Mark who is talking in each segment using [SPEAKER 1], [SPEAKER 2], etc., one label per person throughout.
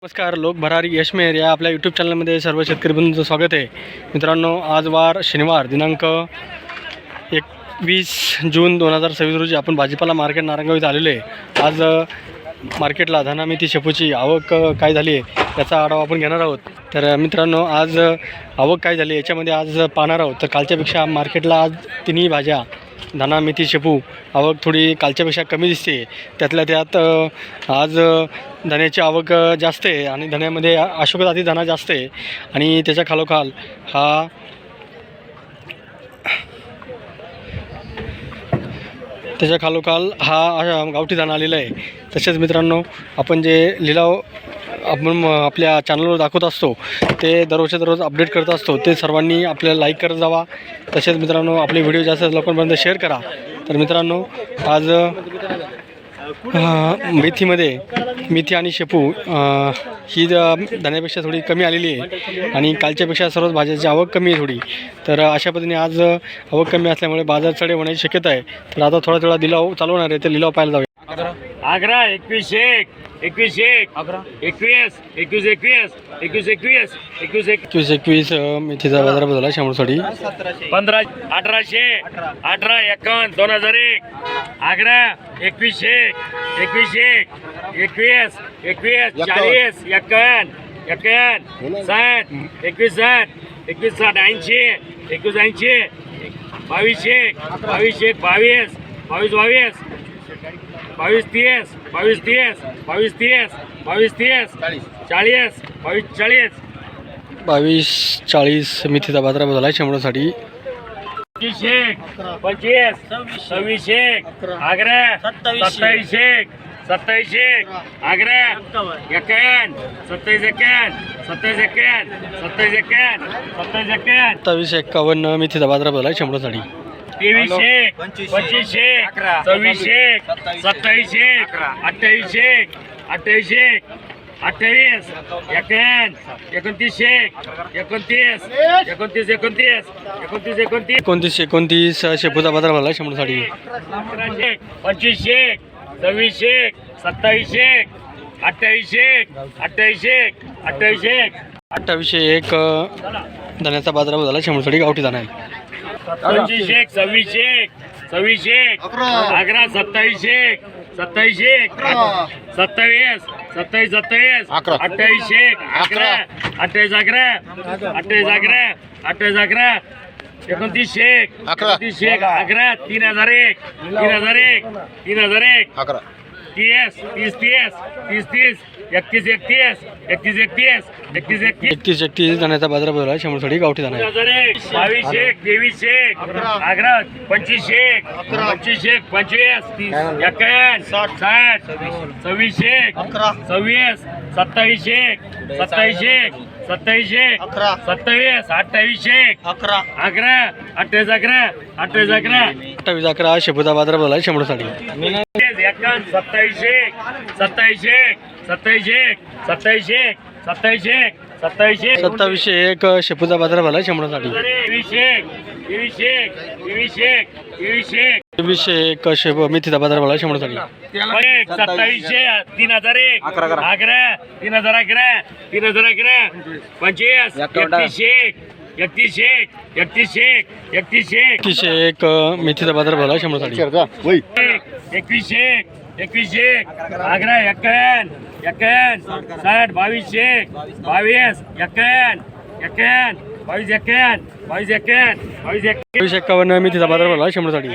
[SPEAKER 1] नमस्कार, लोक भरारी यशमेर या आपल्या यूट्यूब चॅनलमध्ये सर्व शेतकरी बंधूंचं स्वागत आहे. मित्रांनो, आज वार शनिवार दिनांक 21 जून 2026 रोजी आपण भाजीपाला मार्केट नारायणगाव इथं आलेलो आहे. आज मार्केटला धना मेथी शेपूची आवक काय झाली आहे याचा आढावा आपण घेणार आहोत. तर मित्रांनो, आज आवक काय झाली याच्यामध्ये आज पाहणार आहोत. तर कालच्यापेक्षा मार्केटला आज तिन्ही भाज्या धना मेथी शेपू आवक थोडी कालच्यापेक्षा कमी दिसते. त्यातल्या त्यात आज धन्याची आवक जास्त आहे आणि धन्यामध्ये अशोकजाती धना जास्त आहे आणि त्याच्या खालोखाल हा गावठी धना आलेला आहे. तसेच मित्रांनो, आपण जे लिलाव आपण आपल्या चॅनलवर दाखवत असतो ते दररोजच्या दररोज अपडेट करत असतो, ते सर्वांनी आपल्याला लाईक करत जावा. तसेच मित्रांनो, आपले व्हिडिओ जास्त लोकांपर्यंत शेअर करा. तर मित्रांनो, आज मेथी आणि शेपू ही धन्यापेक्षा थोडी कमी आलेली आहे आणि कालच्यापेक्षा सर्वच भाज्याची आवक कमी आहे थोडी. तर अशा पद्धतीने आज आवक कमी असल्यामुळे बाजार चढे होण्याची शक्यता आहे. तर आता थोडा लिलाव चालू होणार आहे, ते लिलाव पाहायला जाऊया.
[SPEAKER 2] आग्रा 21 21 21
[SPEAKER 1] मेथीचा बाजार बदलला शंभरसाठी
[SPEAKER 2] 15 1800 18 51 2001 आग्रा 21 21 21 40 51 51 60 21 60 21 60 80 21 80 22 22 22 22 22 30 22 30 22 30 22 30 40 22
[SPEAKER 1] 40 मेथीचा बाजार बदलला शंभरसाठी
[SPEAKER 2] 25 26 आग्रा 27 27 आग्रा 51 27
[SPEAKER 1] 57 मेथीचा बाजार बदलला शंभरसाठी
[SPEAKER 2] 23 25 26 27 28 28 28
[SPEAKER 1] 29 शेपूचा बाजार भरला शंभरसाठी
[SPEAKER 2] 25 26 27 28 28
[SPEAKER 1] 28 धन्याचा बाजार बदलला शंभरसाठी गावठी धना आहे.
[SPEAKER 2] 25 26 आग्रा 27 27 27 27 28 आग्रा 28 आग्रा 29 आग्रा 3001 30
[SPEAKER 1] 31 धन्याचा बाजार बदलला शंभरसाठी गावठी धना आहे.
[SPEAKER 2] 22 आग्रा 25 25 25 51 60 26 26 27 27 27 27 28 आग्रा
[SPEAKER 1] 28 शेपूचा बाजार बदलला शंभरसाठी 27 शेपूचा बाजार भरला शंभरसाठी 21 शेपू मेथीचा बाजार भरला शंभरसाठी
[SPEAKER 2] 27 3001 आग्रा 3011 25
[SPEAKER 1] 31 मेथीचा बाजार भरला शंभरसाठी
[SPEAKER 2] 21 आग्रा 51 60 22
[SPEAKER 1] 51 मेथीचा बाजार भरला शंभरसाठी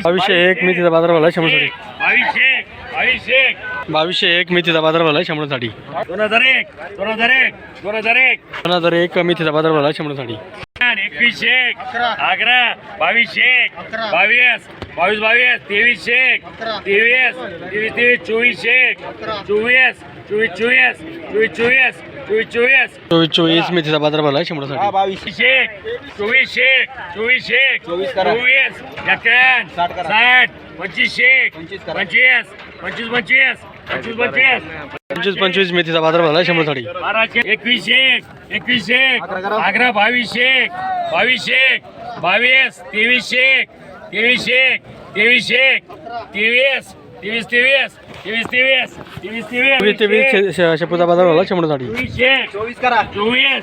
[SPEAKER 1] 22 मेथीचा बाजार भरला शंभरसाठी 22 मेथीचा बाजार भरला शंभरसाठी 2001 मेथीचा बाजार भरला शंभरसाठी
[SPEAKER 2] 21 आग्रा 22 23
[SPEAKER 1] 24 मेथीचा बाजार भरला शंभरसाठी 25 मेथीचा बाजार भरला शंभरसाठी
[SPEAKER 2] 21 आग्रा 22 22 23 23 23 23 तेवीस तेवीस तेवीस तेवीस तेवीस
[SPEAKER 1] तेवीस तेवीस शेपूचा बाजार झाला 100 साठी.
[SPEAKER 2] चोवीस करा 24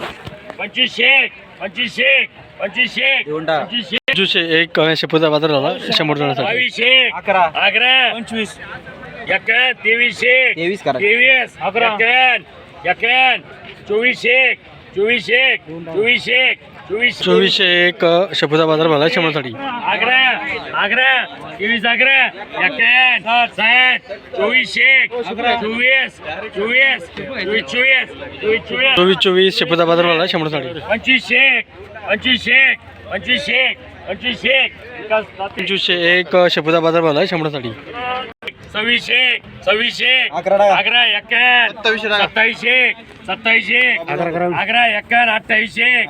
[SPEAKER 2] पंचवीस शेक पंचवीस शेक पंचवीस शेक पंचवीस शेक
[SPEAKER 1] 2501 शेपूचा बाजार झाला 100 साठी.
[SPEAKER 2] बावीस शेक अकरा 25 एकावन्न तेवीस शेक
[SPEAKER 3] तेवीस करा.
[SPEAKER 2] तेवीस एकावन्न चोवीस शेक चोवीस शेक चोवीस शेक
[SPEAKER 1] 2401 शेपूचा बाजार झाला 100 साठी.
[SPEAKER 2] अकरा तेवीस अकरा एकावन्न 60 चोवीस शेक चोवीस चोवीस चोवीस चोवीस चोवीस
[SPEAKER 1] 24 शेपूचा बाजार झाला 100 साठी.
[SPEAKER 2] पंचवीस शेक पंचवीस शेक पंचवीस शेक पंचवीस शेक
[SPEAKER 1] 2501 शेपूचा बाजार झाला 100 साठी.
[SPEAKER 2] सव्वीस शेक अकरा एकावन्न सत्तावीस शेक अकरा एकावन्न अठ्ठावीस शेक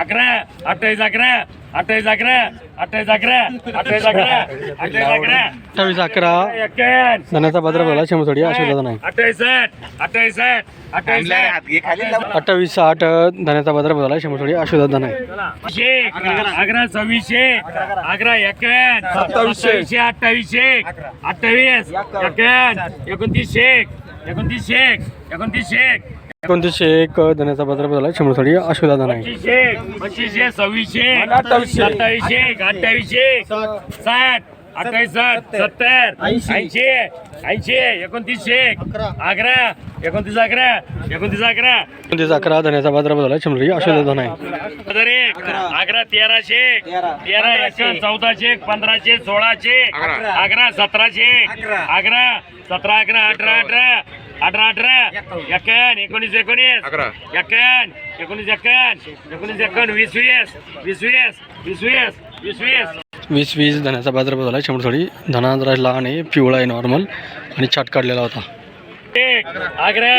[SPEAKER 2] अकरा अठ्ठावीस अकरा अठ्ठावीस अकरा अठ्ठावीस अकरा अठ्ठावीस अकरा अठ्ठावीस अकरा
[SPEAKER 1] 2811
[SPEAKER 2] एकावन्न
[SPEAKER 1] धनाचा बाजार झाला 100 साठी. आशीर्वाद नाही.
[SPEAKER 2] अठ्ठावीस अठ्ठावीस अठ्ठावीस
[SPEAKER 1] 2860 धनाचा बाजार झाला 100 साठी. आशीर्वाद नाही.
[SPEAKER 2] शेक अकरा सव्वीसशे अकरा एकावन्न सत्तावीसशे अठ्ठावीसशे अठ्ठावीस एकावन्न एकोणतीस शेक एकोणतीस शेक एकोणतीस शेक
[SPEAKER 1] 2901 धनाचा बाजार झाला 100 साठी. आशीर्वाद नाही.
[SPEAKER 2] पंचवीसशे सव्वीसशे सत्तावीसशे अठ्ठावीसशे साठ अठ्ठावीस साठ सत्तर ऐंशी ऐंशी एकोणतीसशे अकरा एकोणतीस अकरा एकोणतीस अकरा
[SPEAKER 1] 2911 धनाचा बाजार झाला 100 साठी. आशीर्वाद नाही.
[SPEAKER 2] अकरा तेराशे तेरा एकावन्न चौदाशे पंधराशे सोळाशे अकरा सतराशे अकरा सतरा अकरा अठरा अठरा अठरा अठरा एकावन्न एकोणीस एकोणीस एकावन्न एकोणीस एकावन्न एकोणीस एकावन्न वीस वीस वीस वीस वीस वीस वीस वीस
[SPEAKER 1] 20 धनाचा बाजार झाला 100 साठी. धना जरा लहान आहे, पिवळा आहे नॉर्मल आणि छाट काढलेला होता.
[SPEAKER 2] अकरा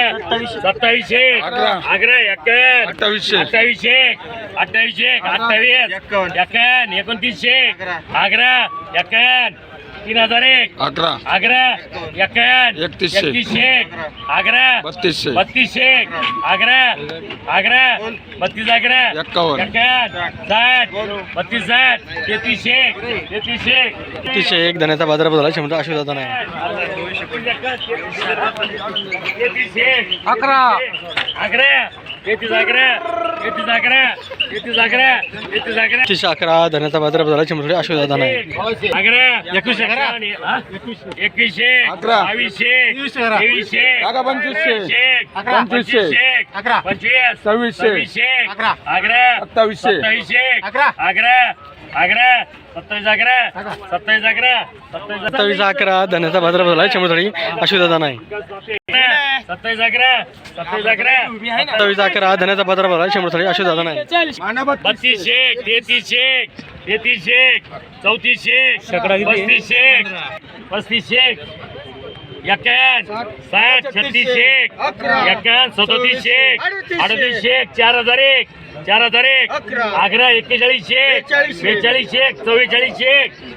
[SPEAKER 2] सत्तावीसशे अकरा एकावन्न अठ्ठावीसशे अठ्ठावीसशे अठ्ठावीस एकावन्न एकोणतीसशे अकरा एकावन्न 3001 अकरा एकावन्न एकतीसशे अकरा बत्तीसशे अकरा अकरा बत्तीस अकरा एकावन्न साठ बत्तीस साठ तेहतीसशे तेहतीसशे
[SPEAKER 1] 3101 धनाचा बाजार झाला 100. आशीर्वाद नाही.
[SPEAKER 2] अकरा अकरा तेहतीस अकरा तेहतीस अकरा तेहतीस अकरा तेहतीस अकरा
[SPEAKER 1] 3111 धनाचा बाजार झाला 100 साठी. आशीर्वाद नाही.
[SPEAKER 2] अकरा एकवीसशे एकवीसशे बावीसशे तेवीसशे पंचवीसशे पंचवीस सव्वीसशे अकरा सत्तावीसशे अकरा अकरा सत्तावीस अकरा सत्तावीस अकरा
[SPEAKER 1] 2711 धनाचा बाजार झाला 100 साठी. आशीर्वाद नाही.
[SPEAKER 2] सत्तावीस अकरा सत्तावीस अकरा
[SPEAKER 1] 2711 धनाचा बाजार झाला 100 साठी. आशीर्वाद नाही.
[SPEAKER 2] बत्तीसशे तेहतीसशे तेहतीसशे चौतीसशे पस्तीसशे पस्तीसशे एकावन्न साठ छत्तीसशे एकावन्न सदोतीसशे अडतीसशे 4001 4001 अकरा एक्केचाळीसशे बेचाळीसशे चव्वेचाळीसशे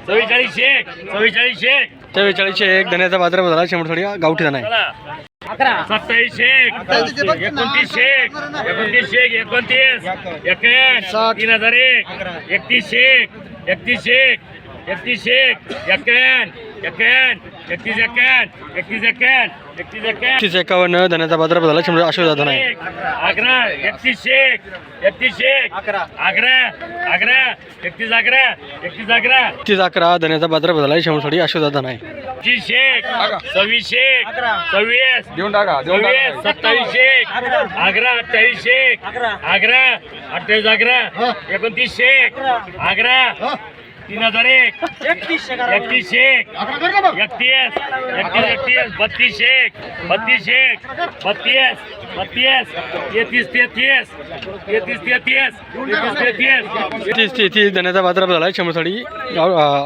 [SPEAKER 2] चव्वेचाळीसशे चव्वेचाळीसशे
[SPEAKER 1] 4301 धनाचा बाजार झाला 100 साठी. गावठी धना आहे.
[SPEAKER 2] सत्तावीसशे एकोणतीसशे एकोणतीसशे एकोणतीस एकावन्न 3001 एकतीसशे एकतीसशे एकतीसशे एकावन्न एकावन्न एकतीस एकावन्न एकतीस एकावन्न एकतीस एकावन्न
[SPEAKER 1] 3151 धनाचा बाजार झाला 100. आशीर्वाद नाही.
[SPEAKER 2] अकरा एकतीसशे एकतीसशे अकरा अकरा एकतीस अकरा एकतीस अकरा
[SPEAKER 1] 3111 धनाचा बाजार झाला 100 साठी. आशीर्वाद नाही.
[SPEAKER 2] पंचवीसशे सव्वीसशे सव्वीस सव्वीस सत्तावीसशे अकरा अठ्ठावीसशे अकरा अठ्ठावीस अकरा एकोणतीसशे अकरा 3001 एकतीसशे एकतीस एकतीस एकतीस बत्तीसशे बत्तीसशे बत्तीस बत्तीस तेहतीस तेहतीस तेहतीस तेहतीस तेहतीस तेहतीस
[SPEAKER 1] 30 धनाचा बाजार झाला 100 साठी.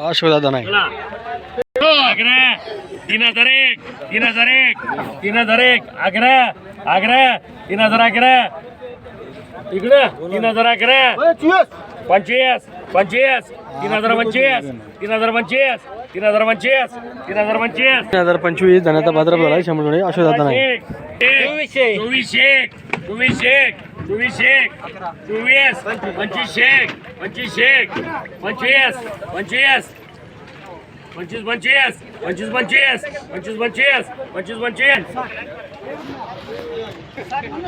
[SPEAKER 1] आशीर्वाद नाही.
[SPEAKER 2] अकरा 3001 3001 अकरा अकरा 3011 इकडं 3011 पंचवीस पंचवीस 3025 3025 3025 3025
[SPEAKER 1] 3025 धनाचा बाजार झाला 100 साठी. आशीर्वाद नाही.
[SPEAKER 2] चोवीसशे चोवीसशे चोवीसशे चोवीस पंचवीसशे पंचवीसशे पंचवीस पंचवीस पंचवीस पंचवीस पंचवीस पंचवीस पंचवीस पंचवीस पंचवीस पंचवीस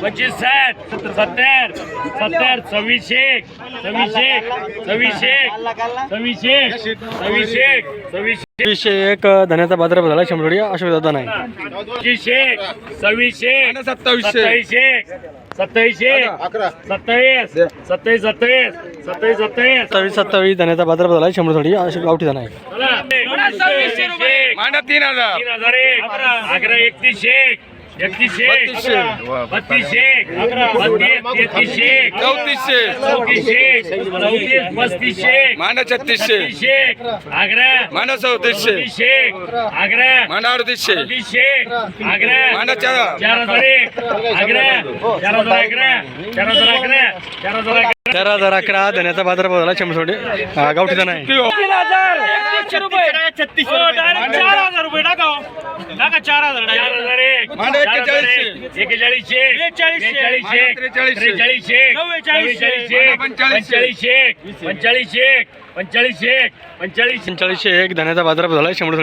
[SPEAKER 2] पंचवीस साठ सत्तर सत्तर सव्वीसशे सव्वीसशे सव्वीसशे सव्वीसशे सव्वीसशे सव्वीसशे
[SPEAKER 1] 101 धन्याचा बाजारभाव झाला 100 अशोक दादा नाही.
[SPEAKER 2] पंचवीसशे सव्वीसशे सत्तावीसशे सत्तावीसशे सत्तावीस सत्तावीस सत्तावीस सत्तावीस सत्तावीस
[SPEAKER 1] 27 धन्याचा बाजारभाव झाला 100 अशोक गावठी धना आहे.
[SPEAKER 2] 3000 अकरा एकतीसशे एकतीसशे बत्तीसशे तेहतीसशे चौतीसशे चौतीस पस्तीसशे छत्तीसशे अकरा चौतीसशे अकरा अडतीसशे अकरा
[SPEAKER 1] 4011 धन्याचा बाजारभाव झाला 100 गावठी धना आहे. 4501 धन्याचा बाजारभाव झाला 100 गावठी धना आहे. 2130 धन्याचा बाजारभाव झाला 100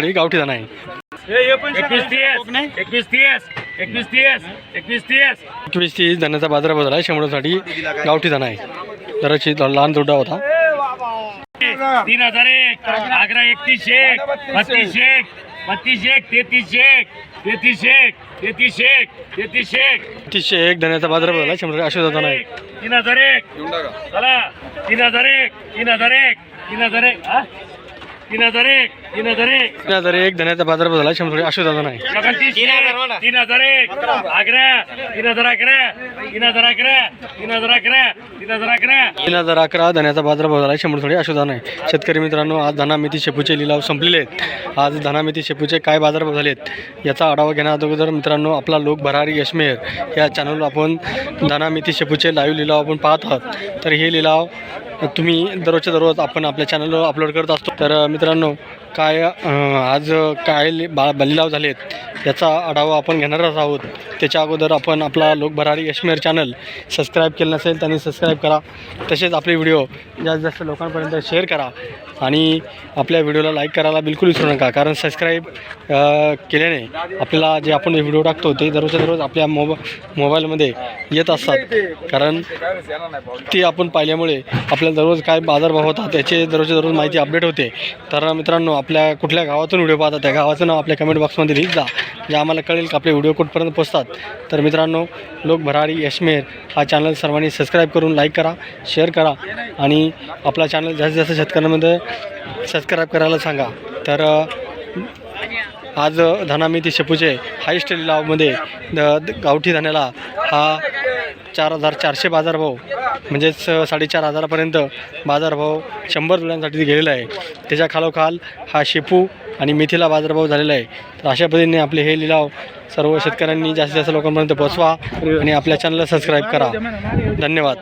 [SPEAKER 1] गावठी धना आहे. जराशी लहान जोडा होता.
[SPEAKER 2] 3001 अकरा एकतीसशे बत्तीसशे बत्तीसशे तेहतीसशे तेहतीसशे तेहतीसशे तेहतीसशे
[SPEAKER 1] 3101 धन्याचा बाजारभाव झाला 100 अशोक दादा नाही.
[SPEAKER 2] 3001 चला 3001 3001 3001
[SPEAKER 1] 3001 धन्याचा बाजारभाव झाला 100 अशोक दादा नाही.
[SPEAKER 2] 3001 अकरा 3011 3011 3011 3011
[SPEAKER 1] 3011 धन्याचा बाजारभाव झाला 100 अशोक दादा नाही. शेतकरी मित्रांनो, आज धना मेथी शेपूचे लिलाव संपलेले आहेत. आज धना मेथी शेपूचे काय बाजारभाव झालेत याचा आढावा घेण्याअगोदर मित्रांनो, आपला लोक भरारी यशमेर या चॅनलवर आपण धना मेथी शेपूचे लाईव्ह लिलाव आपण पाहत आहात. तर हे लिलाव तुम्ही दररोजच्या दररोज आपण आपल्या चॅनलवर अपलोड करत असतो. तर मित्रांनो, काय आज काय लिलाव झालेत याचा आढावा आपण घेणारच आहोत. त्याच्या अगोदर आपण आपला लोक भरारी यशमेर चॅनल सबस्क्राईब केलं नसेल त्यांनी सबस्क्राईब करा. तसेच आपले व्हिडिओ जास्तीत जास्त लोकांपर्यंत शेअर करा आणि आपल्या व्हिडिओला लाईक करायला बिलकुल विसरू नका. कारण सबस्क्राईब केल्याने आपल्याला जे आपण व्हिडिओ टाकतो ते दररोजच्या दररोज आपल्या मोबाईलमध्ये येत असतात. कारण ती आपण पाहिल्यामुळे आपल्याला दररोज काय बाजारभाव होतात त्याचे दररोजच्या दररोज माहिती अपडेट होते. तर मित्रांनो, आपल्या कुठल्या गावातून व्हिडिओ पाहतात त्या गावाचं नाव आपल्या कमेंट बॉक्समध्ये लिहित जा, जे आम्हाला कळेल की आपले व्हिडिओ कुठपर्यंत पोचतात. तर मित्रांनो, लोक भरारी यशमेर हा चॅनल सर्वांनी सबस्क्राईब करून लाईक करा, शेअर करा आणि आपला चॅनल जास्तीत जास्त शेतकऱ्यांमध्ये सबस्क्राईब करायला सांगा. तर आज धना मेथी शेपूचे हायस्ट लिलावमध्ये गावठी धन्याला हा 4400 बाजारभाव म्हणजेच 4500पर्यंत बाजारभाव 100 जुळ्यांसाठी गेलेला आहे. त्याच्या खालोखाल हा शेपू आणि मेथीला बाजारभाव झालेला आहे. तर अशा पद्धतीने आपले हे लिलाव सर्व शेतकऱ्यांनी जास्तीत जास्त लोकांपर्यंत पोहोचवा आणि आपल्या चॅनलला सबस्क्राईब करा. धन्यवाद.